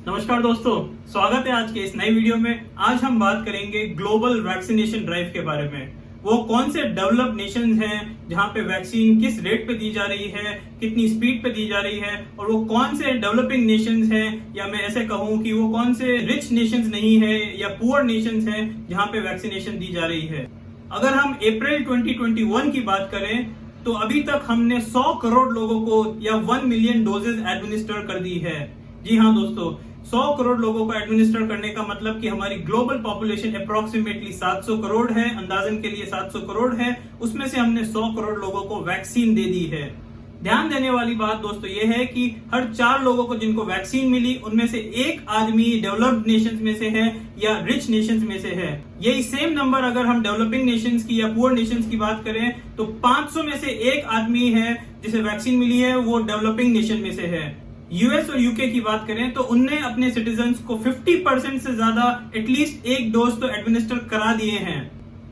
नमस्कार दोस्तों, स्वागत है आज के इस नई वीडियो में। आज हम बात करेंगे ग्लोबल वैक्सीनेशन ड्राइव के बारे में। वो कौन से डेवलप्ड नेशंस हैं जहां पे वैक्सीन किस रेट पे दी जा रही है, कितनी स्पीड पे दी जा रही है, और वो कौन से डेवलपिंग नेशंस हैं, या मैं ऐसे कहूं कि वो कौन से रिच नेशंस नहीं है या पुअर नेशंस हैं जहां पे वैक्सीनेशन दी जा रही है। अगर हम अप्रैल 2021 की बात करें तो अभी तक हमने 100 करोड़ लोगों को या 1 मिलियन डोजेज एडमिनिस्टर कर दी है। जी हाँ दोस्तों, 100 करोड़ लोगों को एडमिनिस्टर करने का मतलब कि हमारी ग्लोबल पॉपुलेशन अप्रोक्सीमेटली 700 करोड़ है। अंदाजन के लिए 700 करोड़ है, उसमें से हमने 100 करोड़ लोगों को वैक्सीन दे दी है। ध्यान देने वाली बात दोस्तों ये है कि हर 4 लोगों को जिनको वैक्सीन मिली उनमें से एक आदमी डेवलप्ड नेशंस में से है या रिच नेशंस में से है। यही सेम नंबर अगर हम डेवलपिंग नेशंस की या पुअर नेशंस की बात करें तो 500 में से एक आदमी है जिसे वैक्सीन मिली है, वो डेवलपिंग नेशन में से है। यूएस और यूके की बात करें तो उनने अपने सिटीजन्स को 50% से ज्यादा एटलीस्ट एक डोज तो एडमिनिस्टर करा दिए हैं।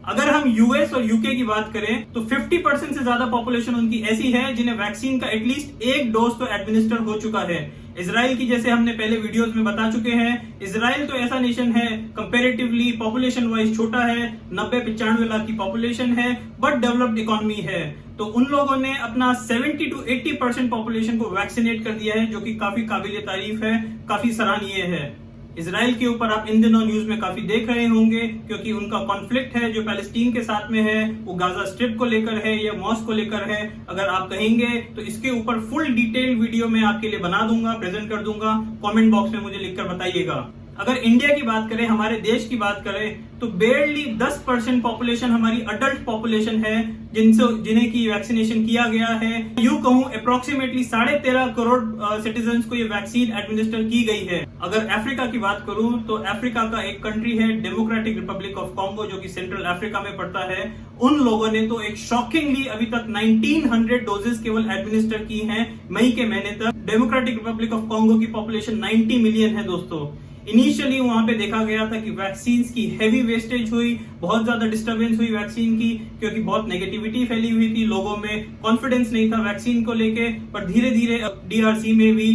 अगर हम यूएस और यूके की बात करें तो 50% से ज्यादा पॉपुलेशन उनकी ऐसी है जिन्हें वैक्सीन का एटलीस्ट एक डोज तो एडमिनिस्टर हो चुका है। इजराइल की जैसे हमने पहले वीडियोस में बता चुके हैं, इजराइल तो ऐसा नेशन है कंपैरेटिवली पॉपुलेशन वाइज छोटा है, 90-95 लाख की पॉपुलेशन है, बट डेवलप्ड इकोनॉमी है। तो उन लोगों ने अपना 70 to 80% पॉपुलेशन को वैक्सीनेट कर दिया है, जो कि काफी काबिल तारीफ है, काफी सराहनीय है। इजराइल के ऊपर आप इन दिनों न्यूज में काफी देख रहे होंगे क्योंकि उनका कॉन्फ्लिक्ट है जो पैलेस्टीन के साथ में है, वो गाजा स्ट्रिप को लेकर है या मॉस्क को लेकर है। अगर आप कहेंगे तो इसके ऊपर फुल डिटेल वीडियो मैं आपके लिए बना दूंगा, प्रेजेंट कर दूंगा। कमेंट बॉक्स में मुझे लिखकर बताइएगा। अगर इंडिया की बात करें, हमारे देश की बात करें तो बेयरली 10% पॉपुलेशन हमारी अडल्ट पॉपुलेशन है जिन्हें की वैक्सीनेशन किया गया है। यूं कहूं अप्रोक्सीमेटली 13.5 करोड़ सिटीजन्स को ये वैक्सीन एडमिनिस्टर की गई है। अगर अफ्रीका की बात करूं तो अफ्रीका का एक कंट्री है डेमोक्रेटिक रिपब्लिक ऑफ कॉन्गो, जो कि सेंट्रल अफ्रीका में पड़ता है। उन लोगों ने तो एक शॉकिंगली अभी तक 1900 डोजेस केवल एडमिनिस्टर की हैं मई के महीने तक। डेमोक्रेटिक रिपब्लिक ऑफ कॉन्गो की पॉपुलेशन 90 मिलियन है दोस्तों। इनिशियली वहां पे देखा गया था कि वैक्सीन की हेवी वेस्टेज हुई, बहुत ज्यादा डिस्टर्बेंस हुई वैक्सीन की, क्योंकि बहुत नेगेटिविटी फैली हुई थी, लोगों में कॉन्फिडेंस नहीं था वैक्सीन को लेके। पर धीरे धीरे डीआरसी में भी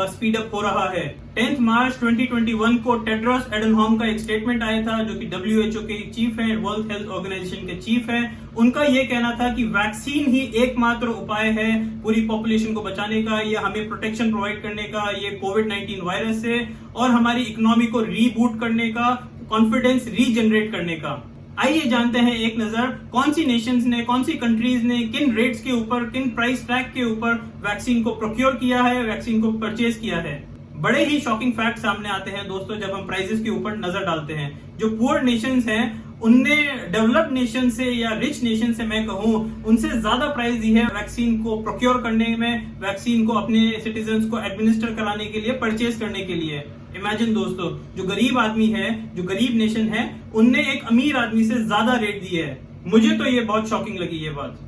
स्पीड अप हो रहा है। 10 मार्च 2021 को टेड्रोस एडनॉम का एक स्टेटमेंट आया था, जो कि WHO के चीफ है, वर्ल्ड हेल्थ ऑर्गेनाइजेशन के चीफ है। उनका यह कहना था कि वैक्सीन ही एकमात्र उपाय है पूरी पॉपुलेशन को बचाने का या हमें प्रोटेक्शन प्रोवाइड करने का ये कोविड-19 वायरस से, और हमारी इकोनॉमी को रीबूट करने का, कॉन्फिडेंस रीजनरेट करने का। आइए जानते हैं एक नजर कौन सी नेशंस ने, कौन सी कंट्रीज ने किन रेट्स के ऊपर, किन प्राइस टैग के ऊपर वैक्सीन को प्रोक्योर किया है, वैक्सीन को परचेज किया है। बड़े ही शॉकिंग फैक्ट सामने आते हैं दोस्तों जब हम प्राइसेस के ऊपर नजर डालते हैं। जो पुअर नेशंस हैं उनने डेवलप्ड नेशन से या रिच नेशन से मैं कहूं उनसे ज्यादा प्राइस दी है वैक्सीन को प्रोक्योर करने में, वैक्सीन को अपने सिटीजन्स को एडमिनिस्टर कराने के लिए, परचेज करने के लिए। इमेजिन दोस्तों, जो गरीब आदमी है, जो गरीब नेशन है, उनने एक अमीर आदमी से ज्यादा रेट दी है। मुझे तो ये बहुत शॉकिंग लगी ये बात।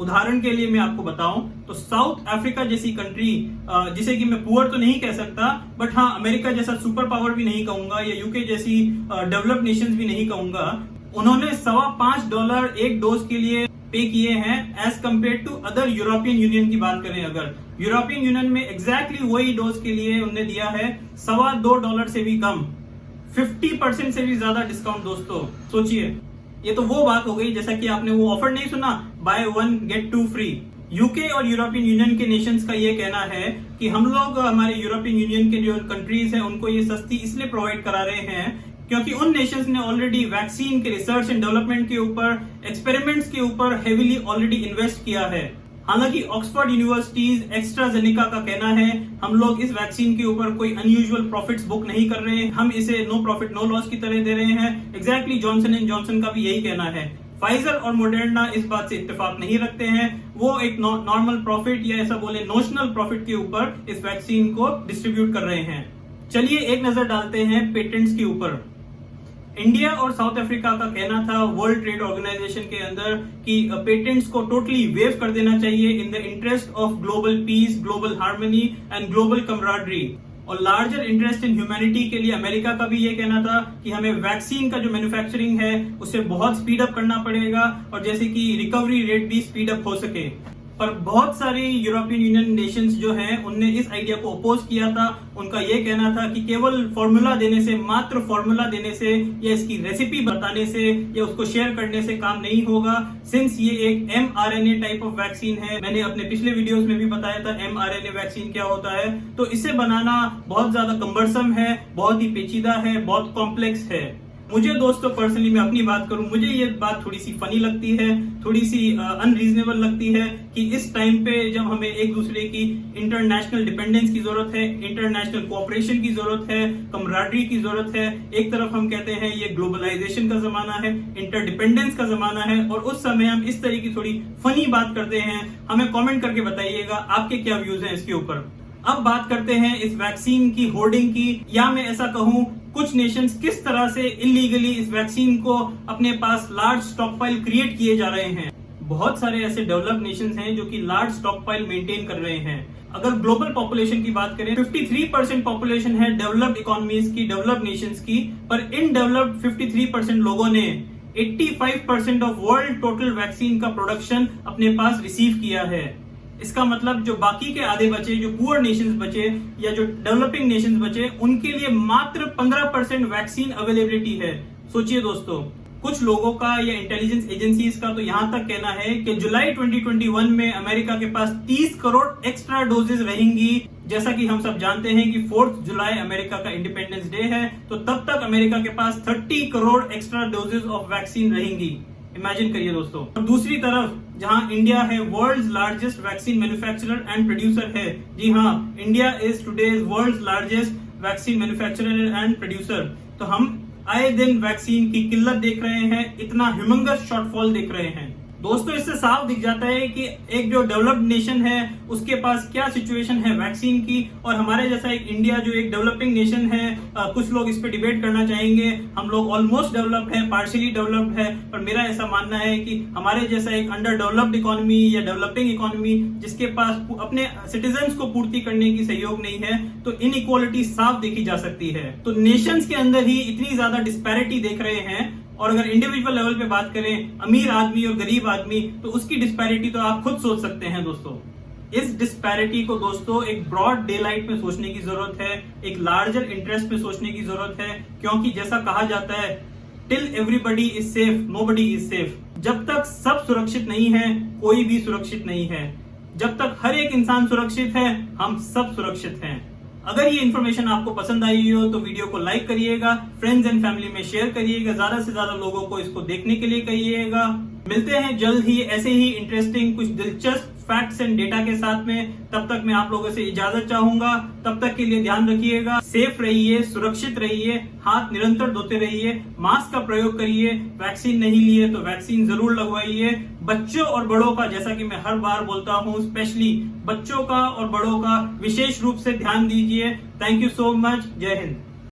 उदाहरण के लिए मैं आपको बताऊं तो साउथ अफ्रीका जैसी कंट्री, जिसे कि मैं पुअर तो नहीं कह सकता, बट हाँ अमेरिका जैसा सुपर पावर भी नहीं कहूंगा या यूके जैसी डेवलप्ड नेशंस भी नहीं कहूंगा, उन्होंने $5.25 एक डोज के लिए पे किए हैं as compare to other European Union की बात करें। अगर यूरोपियन यूनियन में एग्जैक्टली वही डोज के लिए उन्होंने दिया है $2.25 से भी कम, 50% से भी ज्यादा डिस्काउंट। दोस्तों सोचिए, ये तो वो बात हो गई जैसा कि आपने वो ऑफर नहीं सुना, बाय 1 गेट 2 फ्री। यूके और यूरोपियन यूनियन के नेशंस का ये कहना है कि हम लोग, हमारे यूरोपियन यूनियन के जो कंट्रीज हैं, उनको ये सस्ती इसलिए प्रोवाइड करा रहे हैं क्योंकि उन नेशंस ने ऑलरेडी वैक्सीन के रिसर्च एंड डेवलपमेंट के ऊपर, एक्सपेरिमेंट्स के ऊपर हेवीली ऑलरेडी इन्वेस्ट किया है। हालांकि ऑक्सफोर्ड यूनिवर्सिटीज, एस्ट्राजेनेका का कहना है हम लोग इस वैक्सीन के ऊपर कोई अनयूजुअल प्रॉफिट्स बुक नहीं कर रहे हैं, हम इसे नो प्रॉफिट नो लॉस की तरह दे रहे हैं। एग्जैक्टली जॉनसन एंड जॉनसन का भी यही कहना है। फाइजर और मोडर्ना इस बात से इत्तेफाक नहीं रखते हैं, वो एक नॉर्मल प्रॉफिट या ऐसा बोले नोशनल प्रॉफिट के ऊपर इस वैक्सीन को डिस्ट्रीब्यूट कर रहे हैं। चलिए एक नजर डालते हैं पेटेंट्स के ऊपर। इंडिया और साउथ अफ्रीका का कहना था वर्ल्ड ट्रेड ऑर्गेनाइजेशन के अंदर कि पेटेंट्स को टोटली वेव कर देना चाहिए in the interest of global piece, global harmony and global camaraderie. और लार्जर इंटरेस्ट इन ह्यूमैनिटी के लिए अमेरिका का भी ये कहना था कि हमें वैक्सीन का जो मैन्युफैक्चरिंग है उसे बहुत स्पीड अप करना पड़ेगा और जैसे कि रिकवरी रेट भी स्पीड अप हो सके। पर बहुत सारी यूरोपियन यूनियन नेशंस जो हैं उनने इस आइडिया को अपोज किया था। उनका ये कहना था कि केवल फॉर्मूला देने से, मात्र फॉर्मूला देने से या इसकी रेसिपी बताने से या उसको शेयर करने से काम नहीं होगा। सिंस ये एक mRNA टाइप ऑफ वैक्सीन है, मैंने अपने पिछले वीडियोस में भी बताया था mRNA वैक्सीन क्या होता है, तो इसे बनाना बहुत ज्यादा कम्बरसम है, बहुत ही पेचीदा है, बहुत कॉम्प्लेक्स है। मुझे दोस्तों पर्सनली, मैं अपनी बात करूं, मुझे ये बात थोड़ी सी फनी लगती है, थोड़ी सी अनरीजनेबल लगती है कि इस टाइम पे जब हमें एक दूसरे की इंटरनेशनल डिपेंडेंस की जरूरत है, इंटरनेशनल कोऑपरेशन की जरूरत है, कमराडरी की जरूरत है। एक तरफ हम कहते हैं ये ग्लोबलाइजेशन का जमाना है, इंटरडिपेंडेंस का जमाना है, और उस समय हम इस तरह की थोड़ी फनी बात करते हैं। हमें कॉमेंट करके बताइएगा आपके क्या व्यूज हैं इसके ऊपर। अब बात करते हैं इस वैक्सीन की होर्डिंग की, या मैं ऐसा कहूं कुछ नेशंस किस तरह से इलीगली इस वैक्सीन को अपने पास लार्ज स्टॉकपाइल क्रिएट किए जा रहे हैं। बहुत सारे ऐसे डेवलप्ड नेशंस हैं जो कि लार्ज स्टॉकपाइल मेंटेन कर रहे हैं। अगर ग्लोबल पॉपुलेशन की बात करें, 53% पॉपुलेशन है डेवलप्ड इकोनॉमीज की, डेवलप्ड नेशंस की, पर इन डेवलप्ड 53% लोगों ने 85% ऑफ वर्ल्ड टोटल वैक्सीन का प्रोडक्शन अपने पास रिसीव किया है। इसका मतलब जो बाकी के आधे बचे, जो पुअर नेशंस बचे या जो डेवलपिंग नेशंस बचे, उनके लिए मात्र 15% वैक्सीन अवेलेबिलिटी है। सोचिए दोस्तों, कुछ लोगों का या इंटेलिजेंस एजेंसीज का तो यहां तक कहना है कि जुलाई 2021 में अमेरिका के पास 30 करोड़ एक्स्ट्रा डोजेस रहेंगी। जैसा कि हम सब जानते हैं कि 4 जुलाई अमेरिका का इंडिपेंडेंस डे है, तो तब तक अमेरिका के पास 30 crore extra doses of vaccine रहेंगी। इमेजिन करिए दोस्तों। और दूसरी तरफ जहां इंडिया है world's largest vaccine manufacturer and producer है, जी हाँ, India is today's world's largest vaccine manufacturer and producer, तो हम आए दिन वैक्सीन की किल्लत देख रहे हैं, इतना ह्यूमंगस शॉर्टफॉल देख रहे हैं। दोस्तों, इससे साफ दिख जाता है कि एक जो डेवलप्ड नेशन है उसके पास क्या सिचुएशन है वैक्सीन की, और हमारे जैसा एक इंडिया जो एक डेवलपिंग नेशन है, कुछ लोग इस पे डिबेट करना चाहेंगे, हम लोग ऑलमोस्ट डेवलप्ड है, पार्शियली डेवलप्ड है, पर मेरा ऐसा मानना है कि हमारे जैसा एक अंडर डेवलप्ड इकोनॉमी या डेवलपिंग इकोनॉमी जिसके पास अपने सिटीजन्स को पूर्ति करने की सहयोग नहीं है, तो इनइक्वालिटी साफ देखी जा सकती है। तो नेशंस के अंदर ही इतनी ज्यादा डिस्पैरिटी देख रहे हैं, और अगर इंडिविजुअल लेवल पे बात करें, अमीर आदमी और गरीब आदमी, तो उसकी डिस्पैरिटी तो आप खुद सोच सकते हैं दोस्तों। इस डिस्पैरिटी को दोस्तों एक ब्रॉड डे लाइट में सोचने की जरूरत है, एक लार्जर इंटरेस्ट में सोचने की जरूरत है, क्योंकि जैसा कहा जाता है, till everybody is safe nobody is safe. जब तक सब सुरक्षित नहीं है, कोई भी सुरक्षित नहीं है। जब तक हर एक इंसान सुरक्षित है, हम सब सुरक्षित हैं। अगर ये इन्फॉर्मेशन आपको पसंद आई हो तो वीडियो को लाइक करिएगा, फ्रेंड्स एंड फैमिली में शेयर करिएगा, ज्यादा से ज्यादा लोगों को इसको देखने के लिए कहिएगा। मिलते हैं जल्द ही ऐसे ही इंटरेस्टिंग कुछ दिलचस्प फैक्ट्स एंड डेटा के साथ में। तब तक मैं आप लोगों से इजाजत चाहूंगा। तब तक के लिए ध्यान रखिएगा, सेफ रहिए, सुरक्षित रहिए, हाथ निरंतर धोते रहिए, मास्क का प्रयोग करिए, वैक्सीन नहीं लिए तो वैक्सीन जरूर लगवाइए। बच्चों और बड़ों का, जैसा कि मैं हर बार बोलता हूँ, स्पेशली बच्चों का और बड़ों का विशेष रूप से ध्यान दीजिए। Thank you so much. जय हिंद।